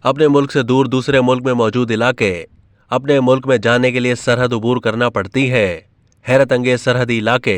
अपने मुल्क से दूर दूसरे मुल्क में मौजूद इलाके, अपने मुल्क में जाने के लिए सरहद अबूर करना पड़ती है। हैरत अंगेज सरहदी इलाके।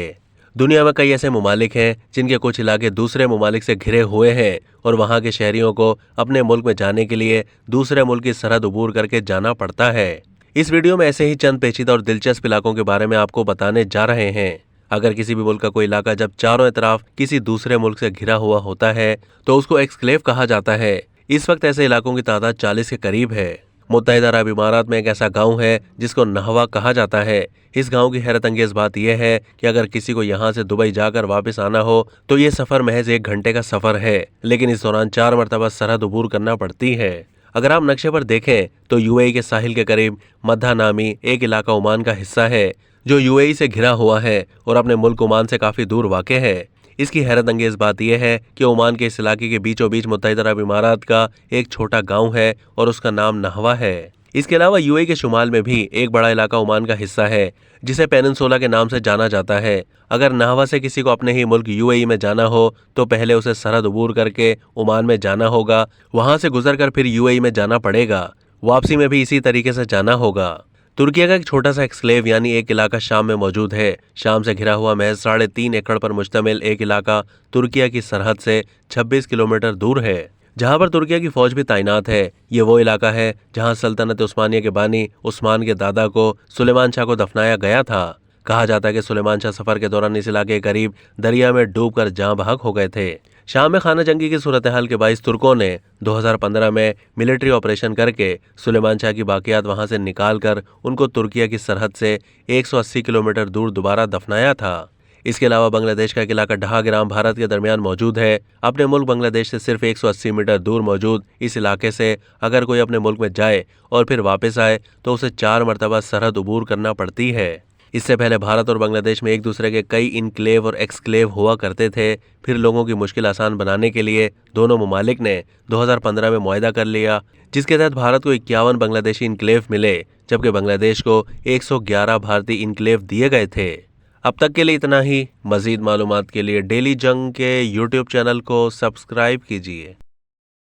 दुनिया में कई ऐसे ममालिक हैं जिनके कुछ इलाके दूसरे ममालिक से घिरे हुए हैं और वहां के शहरियों को अपने मुल्क में जाने के लिए दूसरे मुल्क की सरहद अबूर करके जाना पड़ता है। इस वीडियो में ऐसे ही चंद पेचीदा और दिलचस्प इलाकों के बारे में आपको बताने जा रहे हैं। अगर किसी भी मुल्क का कोई इलाका जब चारों तरफ किसी दूसरे मुल्क से घिरा हुआ होता है तो उसको एक्सक्लेव कहा जाता है। इस वक्त ऐसे इलाकों की तादाद 40 के करीब है। मुत्तहिदा अरब इमारात में एक ऐसा गांव है जिसको नहवा कहा जाता है। इस गांव की हैरत अंगेज बात यह है कि अगर किसी को यहाँ से दुबई जाकर वापस आना हो तो ये सफर महज 1 घंटे का सफर है, लेकिन इस दौरान 4 मरतबा सरहद अबूर करना पड़ती है। अगर आप नक्शे पर देखें तो यूएई के साहिल के करीब मद्दा नामी एक इलाका ओमान का हिस्सा है जो यूएई से घिरा हुआ है और अपने मुल्क ओमान से काफी दूर वाक़ है। इसकी हैरत अंगेज बात यह है कि ओमान के इस इलाके के बीचों बीच मुत्तहिदा अरब इमारात का एक छोटा गांव है और उसका नाम नहवा है। इसके अलावा यूएई के शुमाल में भी एक बड़ा इलाका ओमान का हिस्सा है जिसे पेनिनसुला के नाम से जाना जाता है। अगर नहवा से किसी को अपने ही मुल्क यूएई में जाना हो तो पहले उसे सरहद अबूर करके ओमान में जाना होगा, वहां से गुजरकर फिर यूएई में जाना पड़ेगा। वापसी में भी इसी तरीके से जाना होगा। तुर्की का एक छोटा सा एक्सक्लेव यानी एक इलाका शाम में मौजूद है। शाम से घिरा हुआ महज 3.5 एकड़ पर मुश्तमिल एक इलाका तुर्की की सरहद से 26 किलोमीटर दूर है, जहां पर तुर्की की फौज भी तैनात है। ये वो इलाका है जहां सल्तनत उस्मानिया के बानी उस्मान के दादा को सुलेमान शाह को दफनाया गया था। कहा जाता है कि सुलेमान शाह सफर के दौरान इस इलाके के करीब दरिया में डूबकर जाँ बहक हो गए थे। शाम में खाना जंगी की सूरत हाल के बाइस तुर्कों ने 2015 में मिलिट्री ऑपरेशन करके सुलेमान शाह की बाकियात वहां से निकालकर उनको तुर्की की सरहद से 180 किलोमीटर दूर दोबारा दफनाया था। इसके अलावा बांग्लादेश का एक इलाका ढाग्राम भारत के दरमियान मौजूद है। अपने मुल्क बांग्लादेश से सिर्फ 180 मीटर दूर मौजूद इस इलाके से अगर कोई अपने मुल्क में जाए और फिर वापस आए तो उसे 4 मरतबा सरहद अबूर करना पड़ती है। इससे पहले भारत और बांग्लादेश में एक दूसरे के कई इनक्लेव और एक्सक्लेव हुआ करते थे। फिर लोगों की मुश्किल आसान बनाने के लिए दोनों ममालिक ने 2015 में मुआहदा कर लिया, जिसके तहत भारत को 51 बांग्लादेशी इनक्लेव मिले जबकि बांग्लादेश को 111 भारतीय इनक्लेव दिए गए थे। अब तक के लिए इतना ही। मजीद मालूमात के लिए डेली जंग के यूट्यूब चैनल को सब्सक्राइब कीजिए।